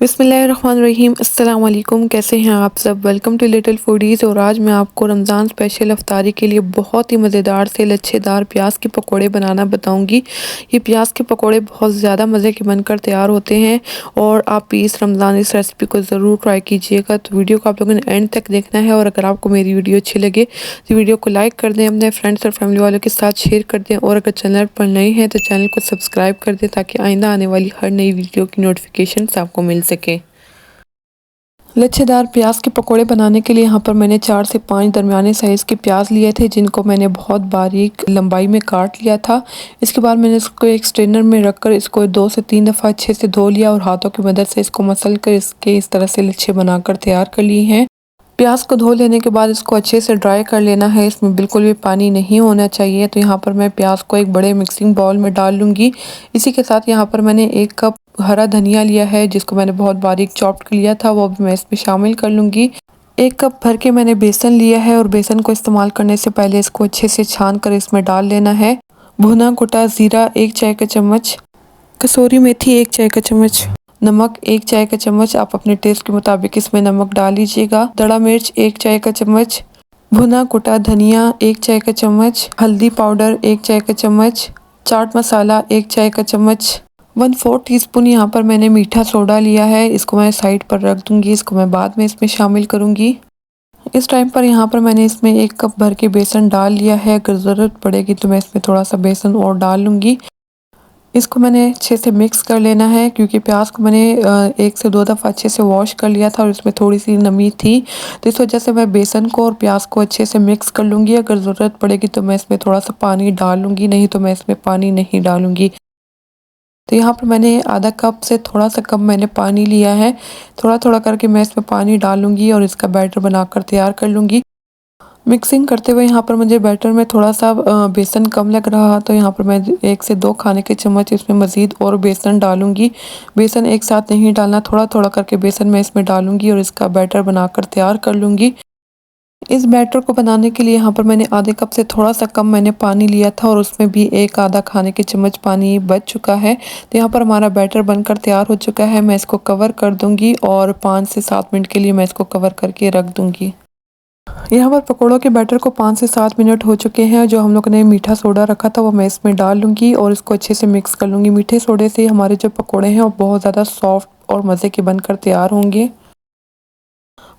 बिस्मिल्लाहिर्रहमानिर्रहीम। अस्सलाम वालेकुम। कैसे हैं आप सब? Welcome to Little Foodies. और आज मैं आपको रमज़ान स्पेशल इफ्तारी के लिए बहुत ही मज़ेदार से लच्छेदार प्याज के पकोड़े बनाना बताऊंगी। ये प्याज के पकोड़े बहुत ज़्यादा मज़े के बनकर तैयार होते हैं और आप इस रमज़ान इस रेसिपी को ज़रूर ट्राई कीजिएगा। तो वीडियो को आप लोगों ने एंड तक देखना है और अगर आपको मेरी वीडियो अच्छी लगे तो वीडियो को लाइक कर दें, अपने फ्रेंड्स और फैमिली वालों के साथ शेयर कर दें और अगर चैनल पर नए हैं तो चैनल को सब्सक्राइब कर दें ताकि आइंदा आने वाली हर नई वीडियो की नोटिफिकेशन आपको मिल सके। लच्छेदार प्याज के पकोड़े बनाने के लिए यहाँ पर मैंने 4 से 5 दरमियाने साइज़ के प्याज लिए थे जिनको मैंने बहुत बारीक लंबाई में काट लिया था। इसके बाद मैंने इसको एक स्ट्रेनर में रखकर इसको 2 से 3 दफ़ा अच्छे से धो लिया और हाथों की मदद से इसको मसल कर इसके इस तरह से लच्छे बनाकर तैयार कर लिए हैं। प्याज को धो लेने के बाद इसको अच्छे से ड्राई कर लेना है, इसमें बिल्कुल भी पानी नहीं होना चाहिए। तो यहाँ पर मैं प्याज को एक बड़े मिक्सिंग बाउल में डाल लूँगी। इसी के साथ यहाँ पर मैंने 1 कप हरा धनिया लिया है जिसको मैंने बहुत बारीक चॉप्ड किया था, वो भी मैं इसमें शामिल कर लूँगी। 1 कप भर के मैंने बेसन लिया है और बेसन को इस्तेमाल करने से पहले इसको अच्छे से छान कर इसमें डाल लेना है। भुना कुटा ज़ीरा 1 चाय का चम्मच, कसूरी मेथी 1 चाय का चम्मच, नमक 1 चाय का चम्मच, आप अपने टेस्ट के मुताबिक इसमें नमक डाल लीजिएगा। दड़ा मिर्च 1 चाय का चम्मच, भुना कुटा धनिया 1 चाय का चम्मच, हल्दी पाउडर 1 चाय का चम्मच, चाट मसाला 1 चाय का चम्मच, 1/4 टीस्पून यहाँ पर मैंने मीठा सोडा लिया है, इसको मैं साइड पर रख दूंगी, इसको मैं बाद में इसमें शामिल करूंगी। इस टाइम पर यहाँ पर मैंने इसमें 1 कप भर के बेसन डाल लिया है, अगर ज़रूरत पड़ेगी तो मैं इसमें थोड़ा सा बेसन और डाल लूँगी। इसको मैंने अच्छे से मिक्स कर लेना है क्योंकि प्याज को मैंने 1 से 2 दफ़ा अच्छे से वॉश कर लिया था और इसमें थोड़ी सी नमी थी, तो इस वजह से मैं बेसन को और प्याज को अच्छे से मिक्स कर लूँगी। अगर ज़रूरत पड़ेगी तो मैं इसमें थोड़ा सा पानी डाल लूँगी, नहीं तो मैं इसमें पानी नहीं डालूँगी। तो यहाँ पर मैंने आधा कप से थोड़ा सा कम मैंने पानी लिया है, थोड़ा थोड़ा करके मैं इसमें पानी डालूँगी और इसका बैटर बनाकर तैयार कर लूँगी। मिक्सिंग करते हुए यहाँ पर मुझे बैटर में थोड़ा सा बेसन कम लग रहा, तो यहाँ पर मैं 1 से 2 खाने के चम्मच इसमें मज़ीद और बेसन डालूँगी। बेसन एक साथ नहीं डालना, थोड़ा थोड़ा करके बेसन मैं इसमें डालूँगी और इसका बैटर बनाकर तैयार कर लूँगी। इस बैटर को बनाने के लिए यहाँ पर मैंने आधे कप से थोड़ा सा कम मैंने पानी लिया था और उसमें भी 1 आधा खाने के चम्मच पानी बच चुका है। तो यहाँ पर हमारा बैटर बनकर तैयार हो चुका है। मैं इसको कवर कर दूँगी और 5 से 7 मिनट के लिए मैं इसको कवर करके रख दूँगी। यहाँ पर पकोड़ों के बैटर को 5 से 7 मिनट हो चुके हैं। जो हम लोग ने मीठा सोडा रखा था वो मैं इसमें डाल लूँगी और इसको अच्छे से मिक्स कर लूँगी। मीठे सोडे से हमारे जो पकोड़े हैं वो बहुत ज़्यादा सॉफ्ट और मज़े के बनकर तैयार होंगे।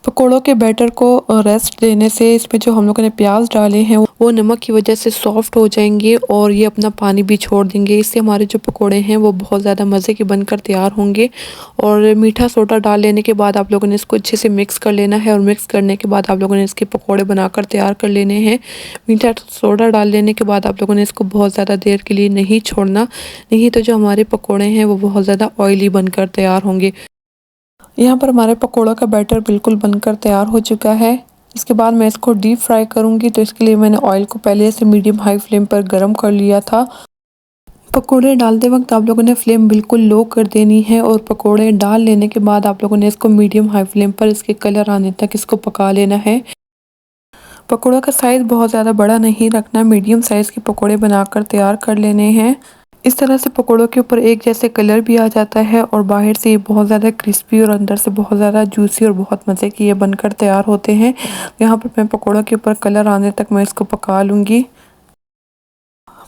पकोड़ों के बैटर को रेस्ट देने से इसमें जो हम लोगों ने प्याज डाले हैं वो नमक की वजह से सॉफ्ट हो जाएंगे और ये अपना पानी भी छोड़ देंगे। इससे हमारे जो पकोड़े हैं वो बहुत ज़्यादा मज़े के बनकर तैयार होंगे। और मीठा सोडा डाल लेने के बाद आप लोगों ने इसको अच्छे से मिक्स कर लेना है और मिक्स करने के बाद आप लोगों ने इसके पकोड़े बनाकर तैयार कर लेने हैं। मीठा सोडा डाल लेने के बाद आप लोगों ने इसको बहुत ज़्यादा देर के लिए नहीं छोड़ना, नहीं तो जो हमारे पकोड़े हैं वो बहुत ज़्यादा ऑयली बनकर तैयार होंगे। यहाँ पर हमारे पकोड़ों का बैटर बिल्कुल बनकर तैयार हो चुका है। इसके बाद मैं इसको डीप फ्राई करूँगी, तो इसके लिए मैंने ऑयल को पहले से मीडियम हाई फ्लेम पर गर्म कर लिया था। पकोड़े डालते वक्त आप लोगों ने फ्लेम बिल्कुल लो कर देनी है और पकोड़े डाल लेने के बाद आप लोगों ने इसको मीडियम हाई फ्लेम पर इसके कलर आने तक इसको पका लेना है। पकोड़ों का साइज़ बहुत ज़्यादा बड़ा नहीं रखना, मीडियम साइज़ के पकोड़े बनाकर तैयार कर लेने हैं। इस तरह से पकोड़ों के ऊपर एक जैसे कलर भी आ जाता है और बाहर से ये बहुत ज़्यादा क्रिस्पी और अंदर से बहुत ज़्यादा जूसी और बहुत मज़े के ये बनकर तैयार होते हैं। यहाँ पर मैं पकोड़ों के ऊपर कलर आने तक मैं इसको पका लूँगी।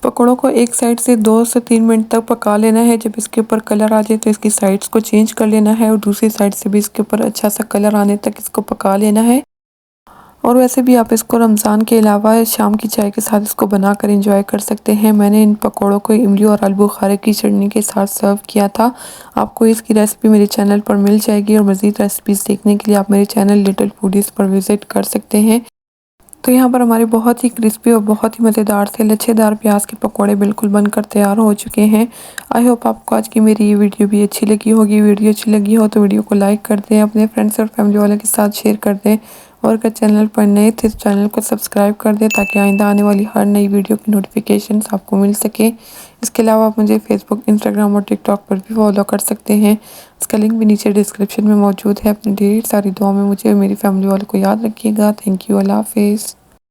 पकोड़ों को एक साइड से 2 से 3 मिनट तक पका लेना है। जब इसके ऊपर कलर आ जाए तो इसकी साइड्स को चेंज कर लेना है और दूसरी साइड से भी इसके ऊपर अच्छा सा कलर आने तक इसको पका लेना है। और वैसे भी आप इसको रमज़ान के अलावा शाम की चाय के साथ इसको बनाकर एंजॉय कर सकते हैं। मैंने इन पकोड़ों को इमली और आलू बुखारे की चटनी के साथ सर्व किया था। आपको इसकी रेसिपी मेरे चैनल पर मिल जाएगी और मज़ीद रेसिपीज़ देखने के लिए आप मेरे चैनल लिटिल फूडीज़ पर विज़िट कर सकते हैं। तो यहाँ पर हमारे बहुत ही क्रिस्पी और बहुत ही मज़ेदार से लच्छेदार प्याज के पकोड़े बिल्कुल बनकर तैयार हो चुके हैं। आई होप आपको आज की मेरी ये वीडियो भी अच्छी लगी होगी। वीडियो अच्छी लगी हो तो वीडियो को लाइक कर दें, अपने फ्रेंड्स और फैमिली वालों के साथ शेयर कर दें और अगर चैनल पर नए थे तो चैनल को सब्सक्राइब कर दें ताकि आइंदा आने वाली हर नई वीडियो की नोटिफिकेशन आपको मिल सके। इसके अलावा आप मुझे फेसबुक, इंस्टाग्राम और टिकटॉक पर भी फॉलो कर सकते हैं। इसका लिंक भी नीचे डिस्क्रिप्शन में मौजूद है। अपनी ढेर सारी दुआ में मुझे और मेरी फैमिली वालों को याद रखिएगा। Thank you. अल्लाह हाफिज़।